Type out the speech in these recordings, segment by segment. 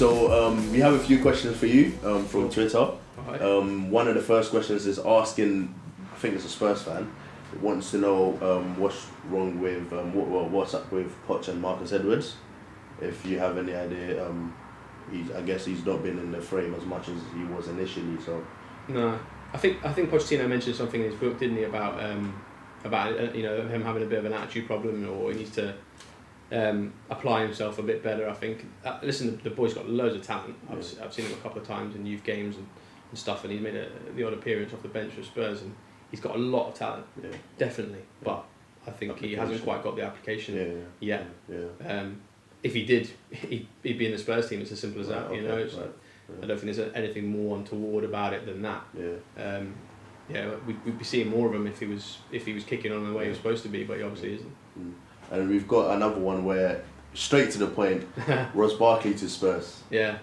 So we have a few questions for you from Twitter. Right. One of the first questions is asking, I think it's a Spurs fan, wants to know what's wrong with, what's up with Poch and Marcus Edwards. If you have any idea, I guess he's not been in the frame as much as he was initially. So No, I think Pochettino mentioned something in his book, didn't he, about him having a bit of an attitude problem, or he needs to apply himself a bit better. I think. Listen, the boy's got loads of talent. I've seen him a couple of times in youth games and stuff, and he's made the odd appearance off the bench for Spurs, and he's got a lot of talent, definitely. But I think he hasn't quite got the application yet. If he did, he'd be in the Spurs team. It's as simple as that. I don't think there's anything more untoward about it than that. We'd be seeing more of him if he was kicking on the way he was supposed to be, but he obviously isn't. And we've got another one where, straight to the point, Ross Barkley to Spurs. Yeah.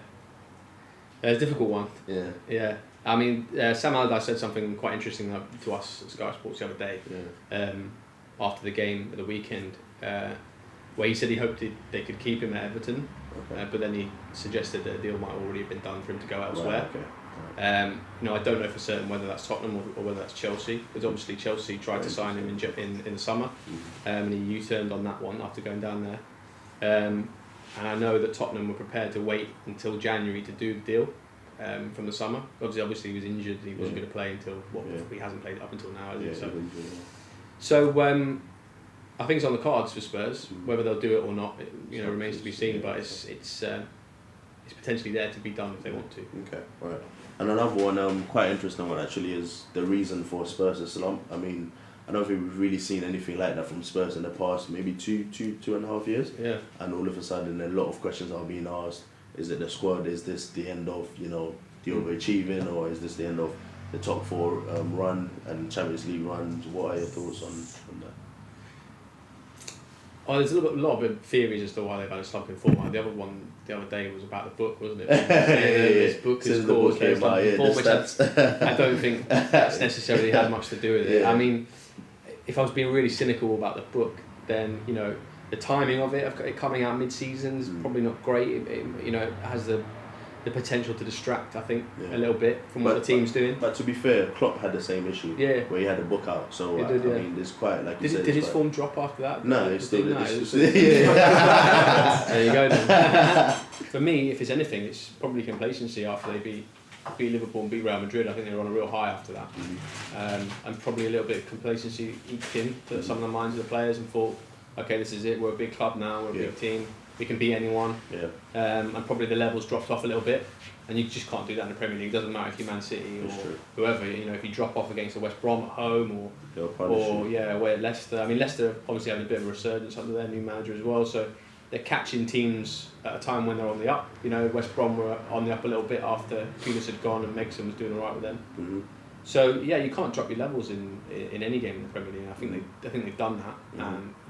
It's a difficult one. Yeah. I mean, Sam Allardyce said something quite interesting to us at Sky Sports the other day, after the game at the weekend, where he said he hoped they could keep him at Everton, but then he suggested that a deal might already have been done for him to go elsewhere. I don't know for certain whether that's Tottenham or whether that's Chelsea, because obviously Chelsea tried to sign him in the summer, and he U-turned on that one after going down there. And I know that Tottenham were prepared to wait until January to do the deal from the summer. Obviously he was injured, he wasn't going to play until, he hasn't played up until now, has he? So I think it's on the cards for Spurs. Whether they'll do it or not, remains to be seen. But it's potentially there to be done if they want to. Okay, right. And another one, quite interesting one actually, is the reason for Spurs' slump. I mean, I don't think we've really seen anything like that from Spurs in the past maybe two and a half years. Yeah. And all of a sudden, a lot of questions are being asked. Is it the squad? Is this the end of the overachieving, or is this the end of the top four run and Champions League runs? What are your thoughts on that? Oh, there's a lot of theories as to why they've had a slump in form. The other one the other day was about the book, wasn't it? This book has caused a slump in form, which I don't think that's necessarily had much to do with it. I mean, if I was being really cynical about the book, then the timing of it coming out mid-season is probably not great. It has the potential to distract, I think, a little bit from what the team's doing. But to be fair, Klopp had the same issue. Where he had a book out. So I mean, there's quite like you said. Did his form drop after that? No, it's still. There you go. Then. For me, if it's anything, it's probably complacency after they beat Liverpool and beat Real Madrid. I think they were on a real high after that, and probably a little bit of complacency eked into some of the minds of the players and thought, okay, this is it. We're a big club now. We're a big team. We can beat anyone. And probably the levels dropped off a little bit, and you just can't do that in the Premier League. It doesn't matter if you're Man City or whoever. If you drop off against the West Brom at home away at Leicester. I mean, Leicester obviously having a bit of a resurgence under their new manager as well. So they're catching teams at a time when they're on the up. West Brom were on the up a little bit after Pulis had gone and Megson was doing all right with them. So you can't drop your levels in any game in the Premier League. I think they've done that.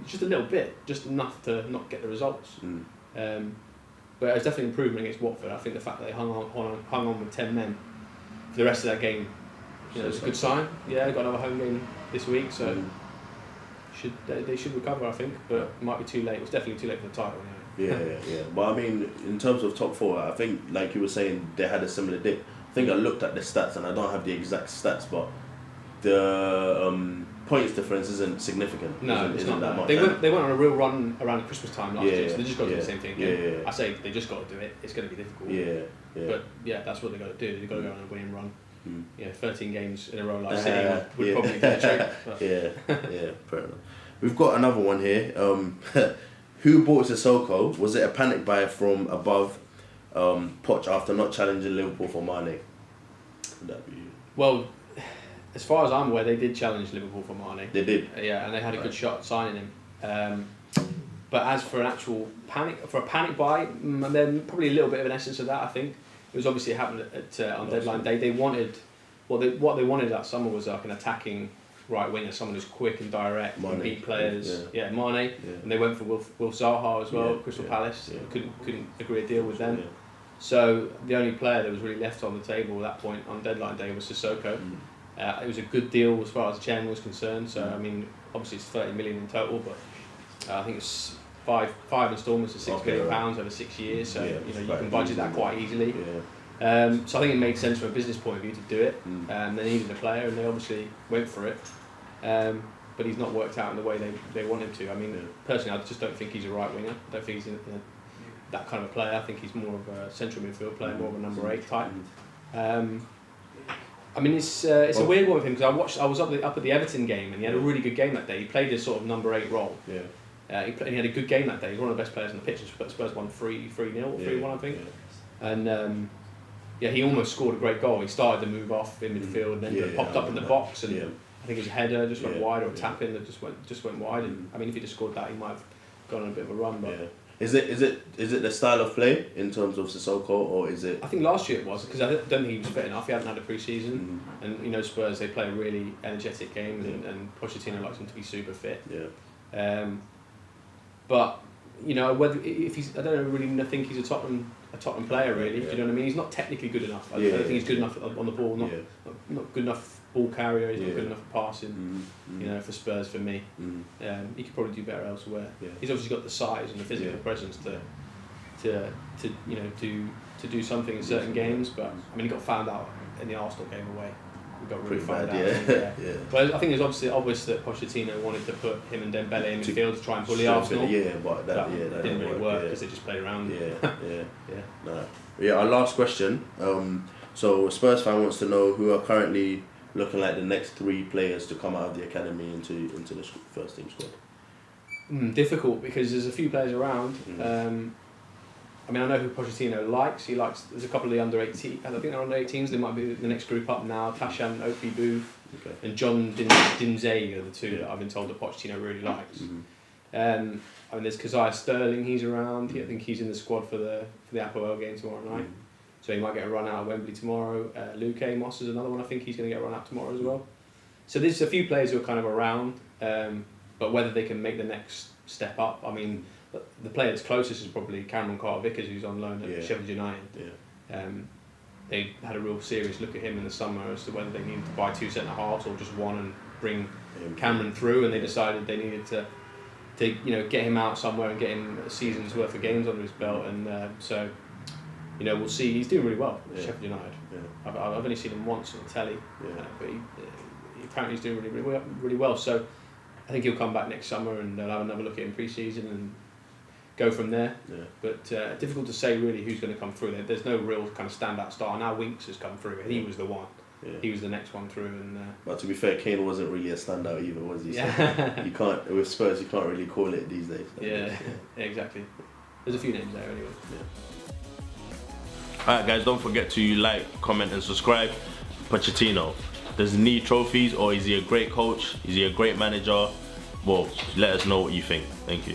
Just a little bit, just enough to not get the results. But it's definitely an improvement against Watford. I think the fact that they hung on with 10 men for the rest of that game, it's a good sign. Yeah, they've got another home game this week, so they should recover, I think. But it might be too late. It was definitely too late for the title. Yeah. But I mean, in terms of top four, I think, like you were saying, they had a similar dip. I think I looked at the stats, and I don't have the exact stats, but the points difference isn't significant. No, it's not that much. They went on a real run around Christmas time last year, so they just got to do the same thing again. I say they just got to do it. It's going to be difficult. But that's what they got to do. They've got to go on a winning run. 13 games in a row like City would probably do the trick. Fair enough. We've got another one here. Who bought Sissoko? Was it a panic buy from above? Poch after not challenging Liverpool for Mane? Would that be you? Well, as far as I'm aware, they did challenge Liverpool for Mane. They did? And they had a good shot at signing him. But as for an actual panic buy, then probably a little bit of an essence of that, I think. It was obviously happened on deadline day. They wanted, what they wanted that summer was like an attacking right winger, someone who's quick and direct, and beat players. Mane. And they went for Will Zaha as well, Crystal Palace. Couldn't agree a deal with them. So the only player that was really left on the table at that point on deadline day was Sissoko. It was a good deal as far as the chairman was concerned. So I mean, obviously it's 30 million in total, but I think it's five instalments of £6 million over 6 years, so you can budget that quite easily. So I think it made sense from a business point of view to do it. They needed a player, and they obviously went for it. But he's not worked out in the way they want him to. I mean, personally, I just don't think he's a right winger. I don't think he's that kind of a player. I think he's more of a central midfield player, more of a number 8 type. I mean, it's a weird one with him because I was up at the Everton game, and he had a really good game that day. He played this sort of number 8 role. And he had a good game that day. He's one of the best players on the pitch. Spurs won 3-0 or 3-1, I think. And he almost scored a great goal. He started to move off in midfield, and then popped up in the box, and I think his header just went wide, or a tap in that just went wide. And I mean, if he just scored that, he might have gone on a bit of a run. But is it the style of play in terms of Sissoko, or is it? I think last year it was, because I don't think he was fit enough. He hadn't had a pre-season, and Spurs, they play a really energetic game, and Pochettino likes him to be super fit. But whether if he's, I don't really think he's a Tottenham player really. Do you know what I mean? He's not technically good enough. I don't think he's good enough on the ball. Not good enough ball carrier. He's not good enough for passing. For Spurs, for me, he could probably do better elsewhere. He's obviously got the size and the physical presence to do something in certain games. But I mean, he got found out in the Arsenal game away. We got really found out. But I think it's obvious that Pochettino wanted to put him and Dembele in midfield to try and bully Arsenal. But that didn't really work because they just played around. Our last question. So a Spurs fan wants to know who are currently looking like the next 3 players to come out of the academy into the first team squad. Difficult because there's a few players around. I mean, I know who Pochettino likes. There's a couple of the under 18. I think they're under 18s. They might be the next group up now. Tashan Opie and John Dinzey are the 2 that I've been told that Pochettino really likes. I mean, there's Keziah Sterling. He's around. I think he's in the squad for the Apoel game tomorrow night. So he might get a run out of Wembley tomorrow. Luke Amos is another one. I think he's going to get a run out tomorrow as well. So there's a few players who are kind of around, but whether they can make the next step up, I mean. The player that's closest is probably Cameron Carter-Vickers, who's on loan at Sheffield United. They had a real serious look at him in the summer as to whether they needed to buy 2 centre-halves or just one and bring Cameron through, and they decided they needed to get him out somewhere and get him a season's worth of games under his belt. And so we'll see. He's doing really well at Sheffield United. I've only seen him once on the telly, but he apparently he's doing really well. So I think he'll come back next summer, and they'll have another look at him pre-season and go from there. But difficult to say really who's going to come through. There's no real kind of standout star. Now Winks has come through. He was the one. He was the next one through. And but to be fair, Kane wasn't really a standout either, was he? So you can't, with Spurs, you can't really call it these days. Yeah, exactly. There's a few names there anyway. Alright guys, don't forget to like, comment and subscribe. Pochettino, does he need trophies, or is he a great coach? Is he a great manager? Well, let us know what you think. Thank you.